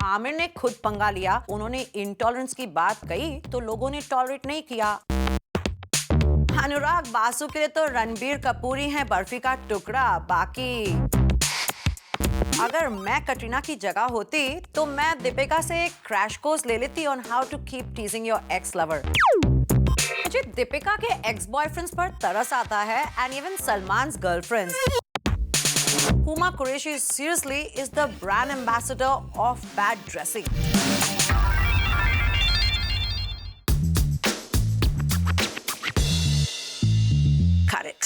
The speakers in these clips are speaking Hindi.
आमिर ने खुद पंगा लिया, उन्होंने इंटॉलरेंस की बात कही तो लोगों ने टॉलरेट नहीं किया। अनुराग बासु के लिए तो रणबीर कपूर ही है बर्फी का टुकड़ा। बाकी अगर मैं कटरीना की जगह होती तो मैं दीपिका से एक क्रैश कोर्स ले लेती on how to keep teasing your ex lover. मुझे दीपिका के एक्स बॉयफ्रेंड्स पर तरस आता है and even Salman's girlfriends. Huma Qureshi seriously is the brand ambassador of bad dressing. Cut it.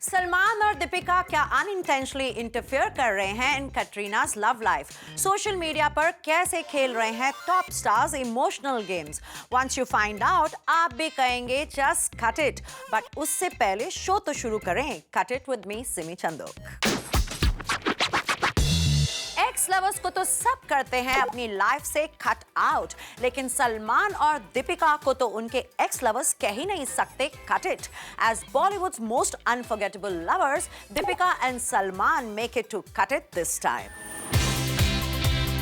Salman और दीपिका क्या अनइंटेंशनली इंटरफेयर कर रहे हैं in Katrina's love life? Social media पर कैसे खेल रहे हैं top stars emotional games? Once you find out आप भी कहेंगे जस्ट कट इट। बट उससे पहले शो तो शुरू करें। Cut it with me Simi Chandok. X lovers को तो सब करते हैं अपनी लाइफ से कट आउट, लेकिन सलमान और दीपिका को तो उनके एक्स लवर्स कह ही नहीं सकते cut it. As Bollywood's most unforgettable lovers, Deepika and Salman make it to cut it this time.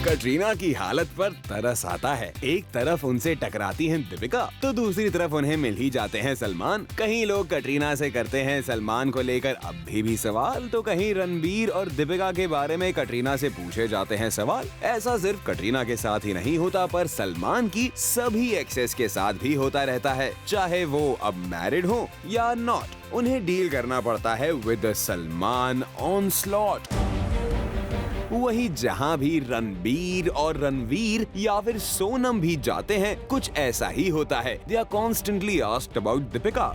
Katrina की हालत पर तरस आता है। एक तरफ उनसे टकराती हैं दीपिका तो दूसरी तरफ उन्हें मिल ही जाते हैं सलमान। कहीं लोग कटरीना से करते हैं सलमान को लेकर अब भी सवाल, तो कहीं रणबीर और दीपिका के बारे में कटरीना से पूछे जाते हैं सवाल। ऐसा सिर्फ कटरीना के साथ ही नहीं होता, पर सलमान की सभी एक्सेस के साथ भी होता रहता है। चाहे वो अब मैरिड हो या नॉट, उन्हें डील करना पड़ता है विद सलमान ऑनस्लॉट। वही जहां भी रणबीर और रणवीर या फिर सोनम भी जाते हैं, कुछ ऐसा ही होता है। They are constantly asked about Deepika.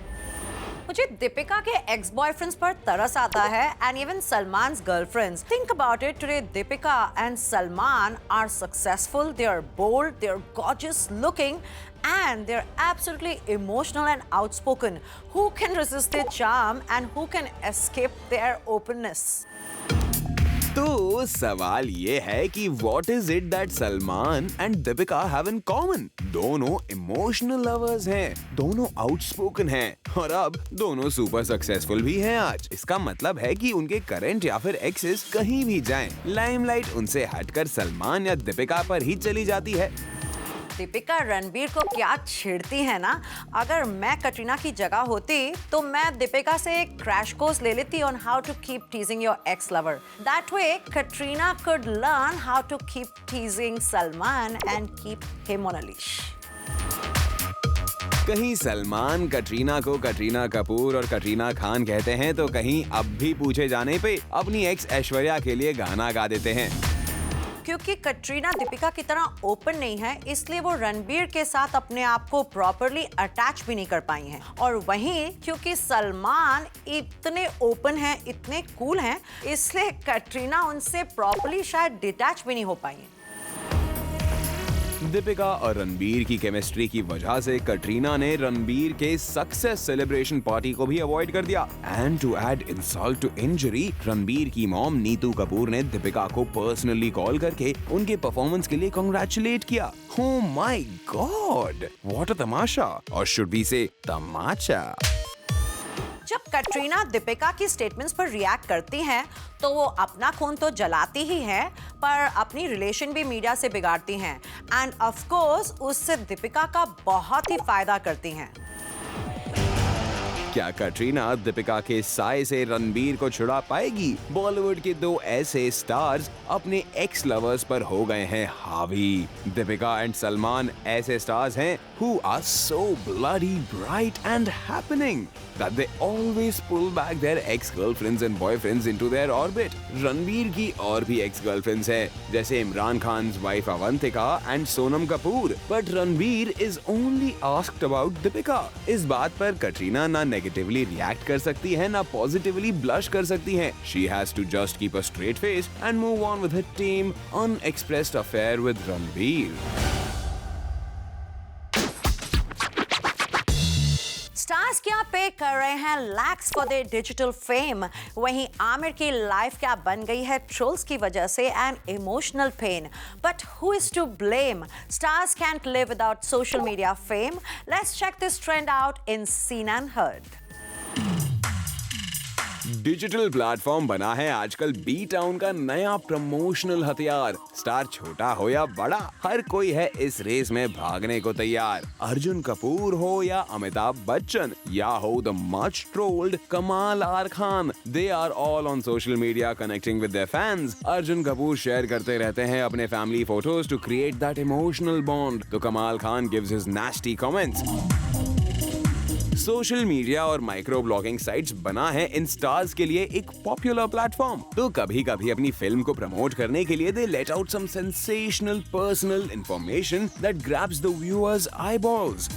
मुझे दीपिका के एक्स बॉयफ्रेंड्स पर तरस आता है and even Salman's girlfriends. Think about it, today Deepika and Salman are successful, they are bold, they are gorgeous looking and they're absolutely emotional and outspoken. Who can resist their charm and who can escape their openness? तो सवाल ये है कि what is it that Salman and Deepika have in common? दोनों इमोशनल लवर्स हैं, दोनों आउटस्पोकन हैं और अब दोनों सुपर सक्सेसफुल भी हैं आज। इसका मतलब है कि उनके करंट या फिर एक्सेस कहीं भी जाएं, लाइमलाइट उनसे हटकर सलमान या दीपिका पर ही चली जाती है। दीपिका रणबीर को क्या छेड़ती है ना। अगर मैं कटरीना की जगह होती तो मैं दीपिका से एक क्रैश कोर्स ले लेती on how to keep teasing your ex lover. That way Katrina could learn how to keep teasing Salman and keep him on a leash. कहीं सलमान कटरीना को कटरीना कपूर और कटरीना खान कहते हैं, तो कहीं अब भी पूछे जाने पे अपनी एक्स ऐश्वर्या के लिए गाना गा देते हैं। क्योंकि कटरीना दीपिका की तरह ओपन नहीं है, इसलिए वो रणबीर के साथ अपने आप को प्रॉपर्ली अटैच भी नहीं कर पाई हैं। और वहीं क्योंकि सलमान इतने ओपन हैं, इतने कूल हैं, इसलिए कटरीना उनसे प्रॉपर्ली शायद डिटैच भी नहीं हो पाई हैं। दीपिका और रणबीर की केमिस्ट्री की वजह से कटरीना ने रणबीर के सक्सेस सेलिब्रेशन पार्टी को भी अवॉइड कर दिया। And to add insult to injury, Ranbir की मॉम नीतू कपूर ने दीपिका को पर्सनली कॉल करके उनके परफॉर्मेंस के लिए कांग्रेचुलेट किया। Oh my god, what a तमाशा, और शुड बी से तमाचा। जब कटरीना दीपिका की स्टेटमेंट्स पर रिएक्ट करती हैं तो वो अपना खून तो जलाती ही हैं, पर अपनी रिलेशन भी मीडिया से बिगाड़ती हैं एंड ऑफ कोर्स उससे दीपिका का बहुत ही फायदा करती हैं। क्या कटरीना दीपिका के साए से रणबीर को छुड़ा पाएगी? बॉलीवुड के दो ऐसे स्टार्स अपने एक्स लवर्स पर हो गए हैं हावी। दीपिका एंड सलमान ऐसे स्टार्स हैं who are so bloody bright and happening that they always pull back their ex-girlfriends and boyfriends into their orbit. Ranbir की और भी ex-girlfriends हैं, जैसे Imran Khan's wife Avantika and Sonam Kapoor, but Ranbir is only asked about Deepika. इस बात पर कटरीना ना नेगेटिवली रिएक्ट कर सकती है, ना पॉजिटिवली ब्लश कर सकती है। She has to just keep a straight face and move on with her tame, unexpressed affair with Ranbir. Stars क्या पे कर रहे हैं lakhs for their digital fame. वहीं आमिर की लाइफ क्या बन गई है ट्रोल्स की वजह से and emotional pain. But who is to blame? Stars can't live without social media fame. Let's check this trend out in seen and heard. Digital platform बना है आजकल बी टाउन का नया प्रमोशनल हथियार। स्टार छोटा हो या बड़ा, हर कोई है इस रेस में भागने को तैयार। अर्जुन कपूर हो या अमिताभ बच्चन या हो the much trolled Kamaal R Khan, they are all on social media connecting with their fans. Arjun Kapoor share करते रहते हैं अपने family photos to create that emotional bond, तो Kamaal Khan gives his nasty comments. Social media और माइक्रो ब्लॉगिंग साइट्स बना है इन स्टार्स के लिए एक पॉपुलर प्लेटफॉर्म। तो कभी कभी अपनी फिल्म को प्रमोट करने के लिए they let out some sensational personal information that grabs the viewers eyeballs.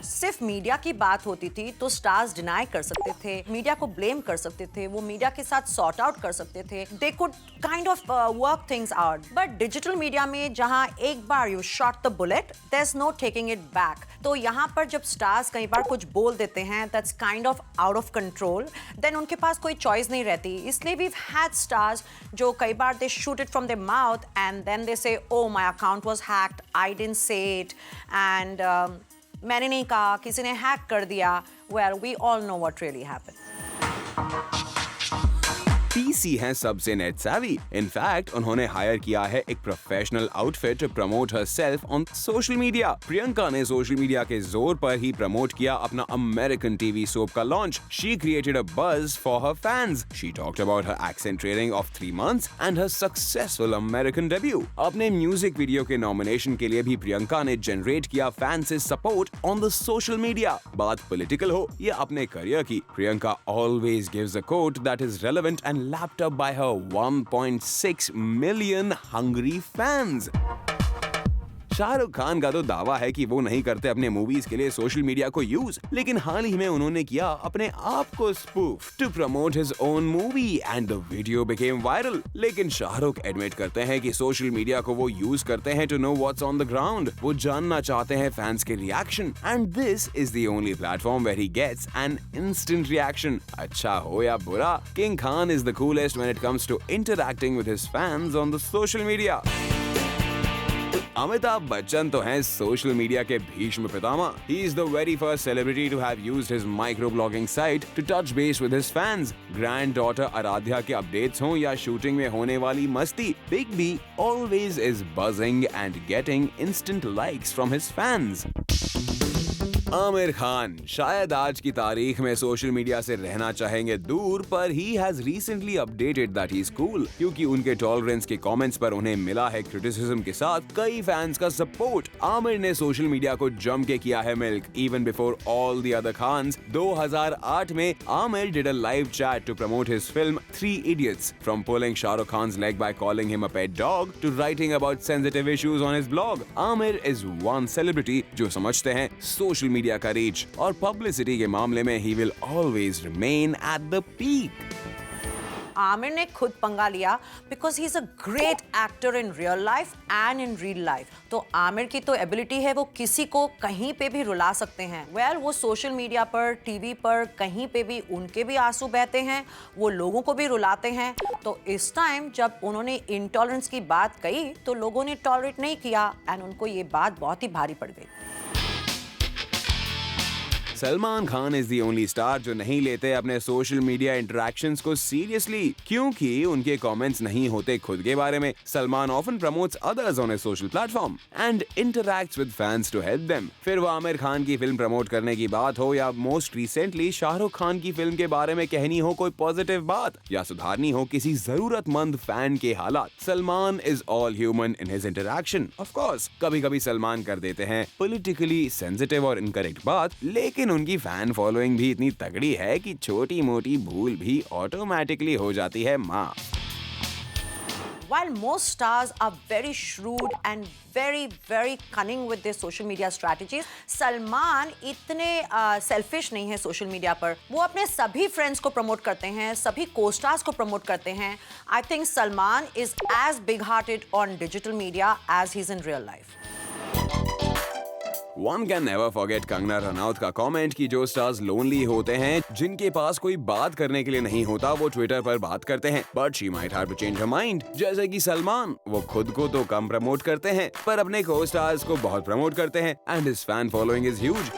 सिर्फ मीडिया की बात होती थी तो स्टार्स डिनाई कर सकते थे, मीडिया को ब्लेम कर सकते थे, वो मीडिया के साथ सॉर्ट आउट कर सकते थे, they could kind of work things out. But digital media में जहां एक बार you shot the bullet, there is no taking it back. तो यहाँ पर जब स्टार्स कई बार कुछ बोल देते हैं that's kind of out of control, then उनके पास कोई चॉइस नहीं रहती। इसलिए वी हैड स्टार्स जो कई बार they shoot it from their mouth and then they say oh my account was hacked, I didn't say it and मैंने नहीं कहा, किसी ने हैक कर दिया। Well, we all know what really happened. PC हैं सबसे नेट savvy। इनफैक्ट उन्होंने हायर किया है एक professional outfit to promote herself on social media. Priyanka ने सोशल मीडिया के जोर पर ही प्रमोट किया अपना अमेरिकन टीवी सोप का launch. She created a buzz for her fans. She talked about her accent training of 3 months and her successful American debut. अपने म्यूजिक वीडियो के नॉमिनेशन के लिए भी प्रियंका ने जनरेट किया फैंस से support on the social media. बात पॉलिटिकल हो या अपने करियर की, Priyanka always gives a coat that is relevant and lapped up by her 1.6 million hungry fans. Shahrukh Khan का तो दावा है कि वो नहीं करते अपने मूवीज के लिए सोशल मीडिया को यूज, लेकिन हाल ही में उन्होंने किया अपने आप को spoof to promote his own movie and the video became viral. लेकिन शाहरुख एडमिट करते हैं कि सोशल मीडिया को वो यूज करते हैं to know what's on the ground. वो जानना चाहते हैं फैंस के reaction and this is the only platform where he gets an instant reaction. अच्छा हो या बुरा, King Khan is the coolest when it comes to interacting with his fans on the social media. Amitabh Bachchan तो हैं सोशल मीडिया के Bhishma Pitamah. He is the very first celebrity to have used his microblogging site to touch base with his fans. Granddaughter Aaradhya के अपडेट्स हों या शूटिंग में होने वाली मस्ती, Big B always is buzzing and getting instant likes from his fans. Aamir Khan शायद आज की तारीख में सोशल मीडिया से रहना चाहेंगे दूर, पर he has recently updated that he's cool, क्योंकि उनके टॉलरेंस के कमेंट्स पर उन्हें मिला है क्रिटिसिज्म के साथ कई फैंस का सपोर्ट। आमिर ने सोशल मीडिया को जम के किया है milk even before all the other Khans. 2008 में Aamir did a live chat to promote his film 3 Idiots, from pulling Shahrukh Khan's leg by calling him a pet dog to writing about sensitive issues on his blog. Aamir is one celebrity जो समझते हैं सोशल मीडिया का रीच और पब्लिसिटी के मामले में he will always remain at the peak. Aamir ने खुद पंगा लिया because he is a great actor in real life and in real life. तो आमिर की तो एबिलिटी है, वो किसी को कहीं पे भी रुला सकते हैं। वेल, वो सोशल मीडिया पर, टीवी पर, कहीं पे भी उनके भी आंसू बहते हैं, वो लोगों को भी रुलाते हैं। तो इस टाइम जब उन्होंने इंटॉलरेंस की बात कही तो लोगों ने टॉलरेट नहीं किया एंड उनको ये बात बहुत ही भारी पड़ गई। Salman Khan is the only star जो नहीं लेते अपने सोशल मीडिया इंटरैक्शंस को सीरियसली, क्योंकि उनके कमेंट्स नहीं होते खुद के बारे में। Salman often promotes others on a social platform and interacts with fans to help them. फिर वो आमिर खान की फिल्म प्रमोट करने की बात हो या मोस्ट रिसेंटली शाहरुख खान की फिल्म के बारे में कहनी हो कोई पॉजिटिव बात या सुधारनी हो किसी जरूरतमंद फैन के हालात, Salman is all human in his interaction. Of course कभी कभी सलमान कर देते हैं पॉलिटिकली सेंसिटिव और इनकरेक्ट बात, लेकिन उनकी फैन फॉलोइंग भी इतनी तगड़ी है कि छोटी मोटी भूल भी ऑटोमेटिकली हो जाती है माफ। While most stars are very shrewd and very cunning with their social media strategies, Salman इतने सेल्फिश नहीं है सोशल मीडिया पर। वो अपने सभी फ्रेंड्स को प्रमोट करते हैं, सभी को-स्टार्स को प्रमोट करते हैं। I think Salman is as big hearted on digital media as he is in real life. One can never forget Kangana Ranaut का कमेंट कि जो स्टार्स लोनली होते हैं, जिनके पास कोई बात करने के लिए नहीं होता, वो ट्विटर पर बात करते हैं, but she might have to change her mind. जैसे कि सलमान, वो खुद को तो कम प्रमोट करते हैं पर अपने को स्टार्स को बहुत प्रमोट करते हैं and his fan following is huge.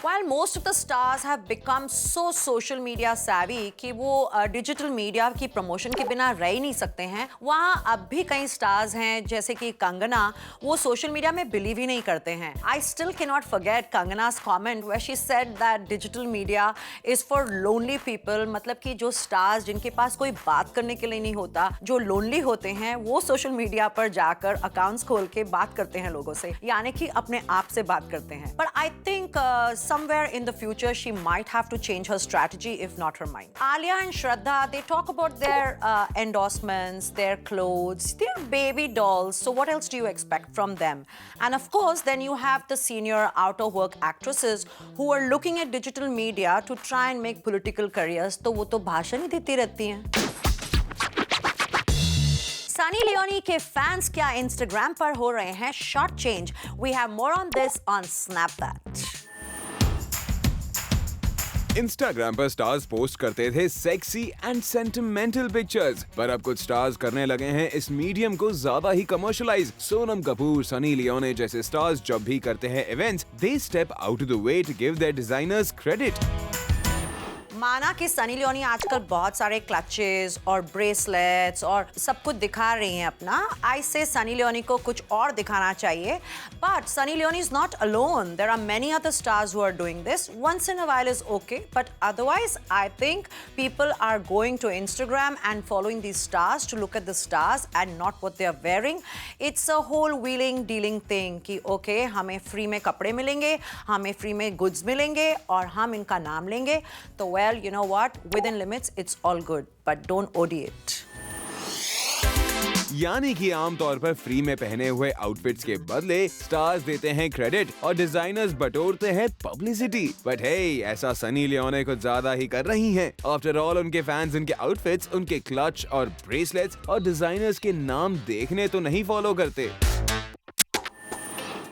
While most of the stars have become so social media savvy कि वो डिजिटल मीडिया की प्रमोशन के बिना रह ही नहीं सकते हैं, वहाँ अब भी कई स्टार्स हैं जैसे कि कंगना, वो सोशल मीडिया में बिलीव ही नहीं करते हैं। I still cannot forget कंगना's comment where she said that digital media is for lonely people, मतलब कि जो स्टार्स जिनके पास कोई बात करने के लिए नहीं होता, जो लोनली होते हैं, वो सोशल मीडिया पर जाकर अकाउंट्स खोल के बात करते हैं लोगों से, यानी कि अपने आप से बात करते हैं। But I think somewhere in the future she might have to change her strategy if not her mind. Alia and Shraddha, they talk about their endorsements, their clothes, their baby dolls. So what else do you expect from them? And of course, then you have the senior out of work actresses who are looking at digital media to try and make political careers. तो वो तो भाषण ही देती रहती हैं। सनी लियोनी के फैंस क्या इंस्टाग्राम पर हो रहे हैं short change? We have more on this on Snap That. Instagram पर स्टार्स पोस्ट करते थे सेक्सी एंड सेंटिमेंटल पिक्चर्स, पर अब कुछ स्टार्स करने लगे हैं इस मीडियम को ज्यादा ही कमर्शियलाइज। सोनम कपूर, सनी लियोनी जैसे स्टार्स जब भी करते हैं events, they step out of the way to give their designers credit. माना कि सनी लियोनी आजकल बहुत सारे क्लचेस और ब्रेसलेट्स और सब कुछ दिखा रही हैं अपना, आई से सनी लियोनी को कुछ और दिखाना चाहिए। But Sunny Leone is not alone, there are many other stars who are doing this. Once in a while is okay, but otherwise I think people are going to Instagram and following these stars to look at the stars and not what they are wearing. It's a whole wheeling dealing thing कि ओके, हमें फ्री में कपड़े मिलेंगे, हमें फ्री में गुड्स मिलेंगे और हम इनका नाम लेंगे। तो well, you know what? Within limits, it's all good, but don't OD it. यानी कि आमतौर पर फ्री में पहने हुए आउटफिट्स के बदले स्टार्स देते हैं क्रेडिट और डिजाइनर्स बटोरते हैं पब्लिसिटी। बट हे, ऐसा सनी लियोनी कुछ ज्यादा ही कर रही हैं। आफ्टर ऑल, उनके फैंस उनके आउटफिट्स, उनके क्लच और ब्रेसलेट्स और डिजाइनर्स के नाम देखने तो नहीं फॉलो करते।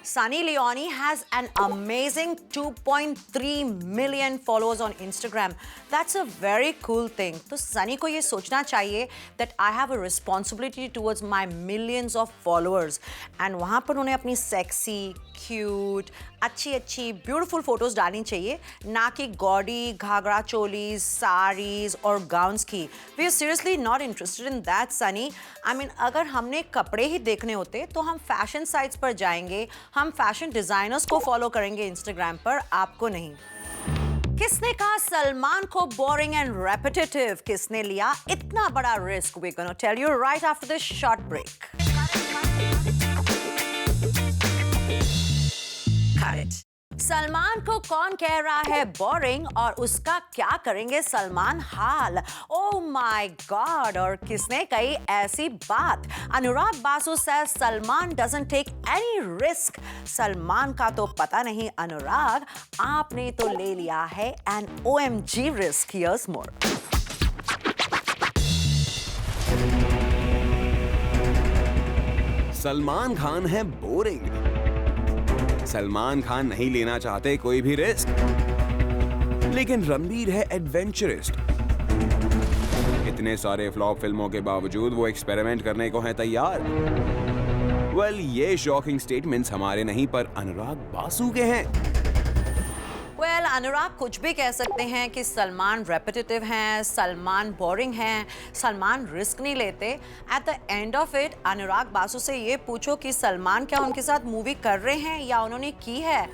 Sunny Leone has an amazing 2.3 million followers on Instagram. That's a very cool thing. तो Sunny को ये सोचना चाहिए that I have a responsibility towards my millions of followers. And वहाँ पर उन्हें अपनी sexy, cute, अच्छी ब्यूटीफुल फोटोज डालनी चाहिए, ना कि गॉडी घाघरा चोलीज, साड़ीज और गाउन्स की। We are seriously not interested in that Sunny. I mean, अगर हमने कपड़े ही देखने होते तो हम फैशन साइट्स पर जाएंगे, हम फैशन डिजाइनर्स को फॉलो करेंगे इंस्टाग्राम पर, आपको नहीं। किसने कहा सलमान को बोरिंग एंड रेपिटेटिव? किसने लिया इतना बड़ा risk? We gonna tell you right after this short break. Salman को कौन कह रहा है बोरिंग और उसका क्या करेंगे सलमान हाल? Oh my god! और किसने कही ऐसी बात? अनुराग बासु से Salman doesn't take any risk. Salman का तो पता नहीं अनुराग, आपने तो ले लिया है एन OMG रिस्क। हियर्स मोर। सलमान खान है बोरिंग। सलमान खान नहीं लेना चाहते कोई भी रिस्क, लेकिन रणबीर है एडवेंचरिस्ट। इतने सारे फ्लॉप फिल्मों के बावजूद वो एक्सपेरिमेंट करने को हैं तैयार। वेल, ये शॉकिंग स्टेटमेंट्स हमारे नहीं पर अनुराग बासु के हैं। वेल, अनुराग कुछ भी कह सकते हैं कि सलमान रेपिटेटिव हैं, सलमान बोरिंग हैं, सलमान रिस्क नहीं लेते। At the end of it, Anurag Basu से ये पूछो कि सलमान क्या उनके साथ मूवी कर रहे हैं या उन्होंने की है?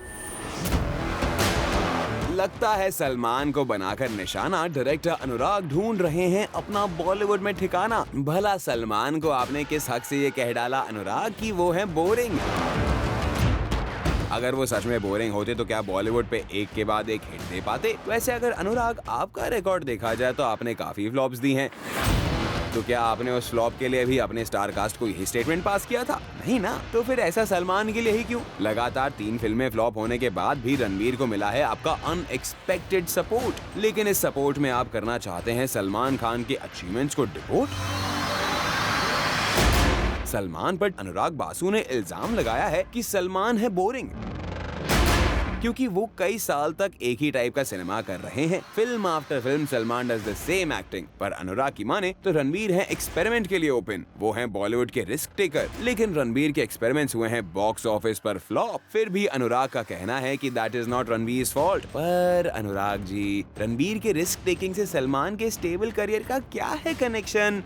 लगता है सलमान को बनाकर निशाना डायरेक्टर अनुराग ढूंढ रहे हैं अपना बॉलीवुड में ठिकाना। भला सलमान को आपने किस हक से ये कह डाला अनुराग कि वो है बोरिंग? अगर वो सच में बोरिंग होते तो क्या बॉलीवुड पे एक के बाद एक हिट दे पाते? वैसे अगर अनुराग आपका रिकॉर्ड देखा जाए तो आपने काफी फ्लॉप्स दी हैं। तो क्या आपने उस फ्लॉप के लिए भी अपने स्टार कास्ट को यही स्टेटमेंट पास किया था? नहीं ना। तो फिर ऐसा सलमान के लिए ही क्यों? लगातार 3 फिल्में फ्लॉप होने के बाद भी रणबीर को मिला है आपका अनएक्सपेक्टेड सपोर्ट। लेकिन इस सपोर्ट में आप करना चाहते हैं सलमान खान के अचीवमेंट्स को डिपोर्ट। सलमान पर अनुराग बासु ने इल्जाम लगाया है कि सलमान है बोरिंग। क्योंकि वो कई साल तक एक ही टाइप का सिनेमा कर रहे हैं। Film after film Salman does the same acting. पर अनुराग की माने तो रणबीर हैं एक्सपेरिमेंट के लिए ओपन। वो हैं बॉलीवुड के रिस्क टेकर। लेकिन रणबीर के एक्सपेरिमेंट्स हुए हैं बॉक्स ऑफिस पर फ्लॉप। फिर भी अनुराग का कहना है कि दैट इज नॉट रणबीर्स फॉल्ट। पर अनुराग जी, रणबीर के रिस्क टेकिंग से सलमान के स्टेबल करियर का क्या है कनेक्शन?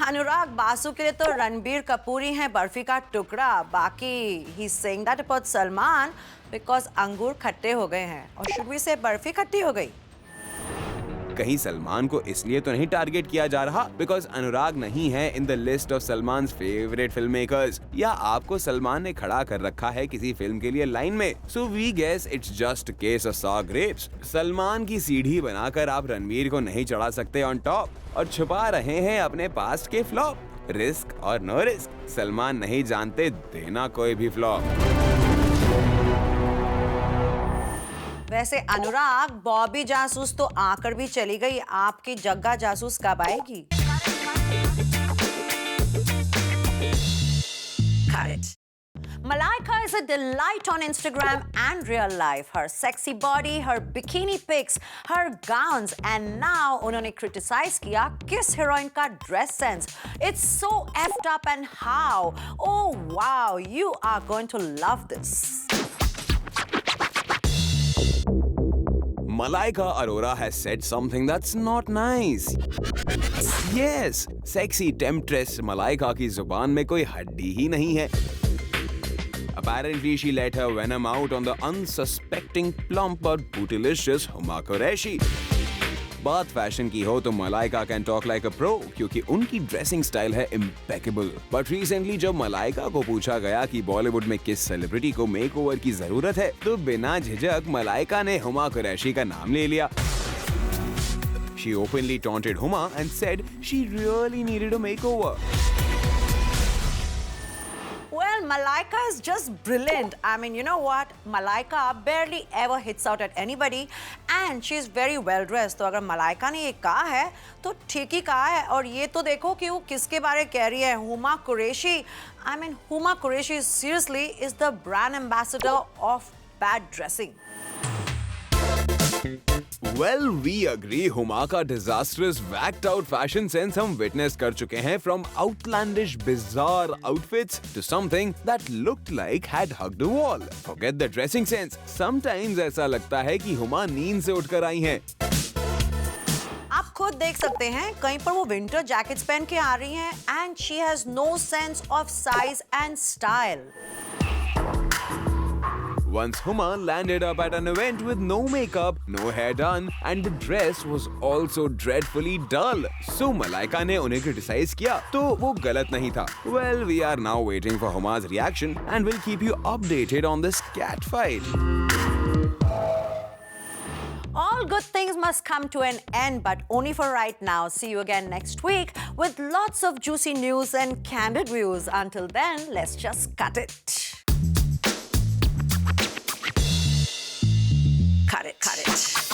अनुराग बासु के लिए तो रणबीर कपूर ही है बर्फी का टुकड़ा। बाकी he saying that about Salman because अंगूर खट्टे हो गए हैं, और शुड वी से बर्फी खट्टी हो गई। कहीं सलमान को इसलिए तो नहीं टारगेट किया जा रहा बिकॉज अनुराग नहीं है in the list of Salman favourite film makers, या आपको सलमान ने खड़ा कर रखा है किसी फिल्म के लिए लाइन में। So we guess it's just case of sour grapes. Salman की सीढ़ी बनाकर आप रणबीर को नहीं चढ़ा सकते ऑन टॉप, और छुपा रहे हैं अपने पास्ट के फ्लॉप। रिस्क और नो रिस्क, सलमान नहीं जानते देना कोई भी फ्लॉप। वैसे अनुराग, बॉबी जासूस तो आकर भी चली गई, आपकी जग्गा जासूस कब आएगी? Malaika is a delight on Instagram and real life. Her sexy body, her bikini pics, her gowns, and now उन्होंने criticize किया किस heroine का dress sense. It's so effed up and how? Oh wow, you are going to love this. Malaika Arora has said something that's not nice. Yes, sexy temptress Malaika की जुबान में कोई हड्डी ही नहीं है. Apparently, she let her venom out on the unsuspecting, plump but bootylicious Huma Qureshi. बात फैशन की हो तो Malaika can talk like a pro, क्योंकि उनकी ड्रेसिंग स्टाइल है इम्पेकेबल। बट रिसेंटली जब मलाइका को पूछा गया कि बॉलीवुड में किस सेलिब्रिटी को मेकओवर की जरूरत है, तो बिना झिझक मलाइका ने हुमा कुरैशी का नाम ले लिया। She openly taunted Huma and said she really needed a makeover. Well, Malaika is just brilliant. I mean, you know what? Malaika barely ever hits out at anybody and she is very well dressed. तो अगर मलाइका ने ये कहा है तो ठीक ही कहा है। और ये तो देखो कि वो किसके बारे कह रही है, Huma Qureshi. I mean, Huma Qureshi seriously is the brand ambassador of bad dressing. Well, we agree. Huma का disastrous, whacked out fashion sense हम witness कर चुके हैं, from outlandish, bizarre outfits to something that looked like had hugged a wall. Forget the dressing sense. Sometimes ऐसा लगता है कि हुमा नींद से उठकर आई हैं। आप खुद देख सकते हैं, कहीं पर वो विंटर जैकेट्स पहन के आ रही हैं and she has no sense of size and style. Once Huma landed up at an event with no makeup, no hair done, and the dress was also dreadfully dull. So Malaika ने उन्हें criticize किया, तो वो गलत नहीं था. Well, we are now waiting for Huma's reaction and we'll keep you updated on this cat fight. All good things must come to an end, but only for right now. See you again next week with lots of juicy news and candid views. Until then, let's just cut it. Cut it.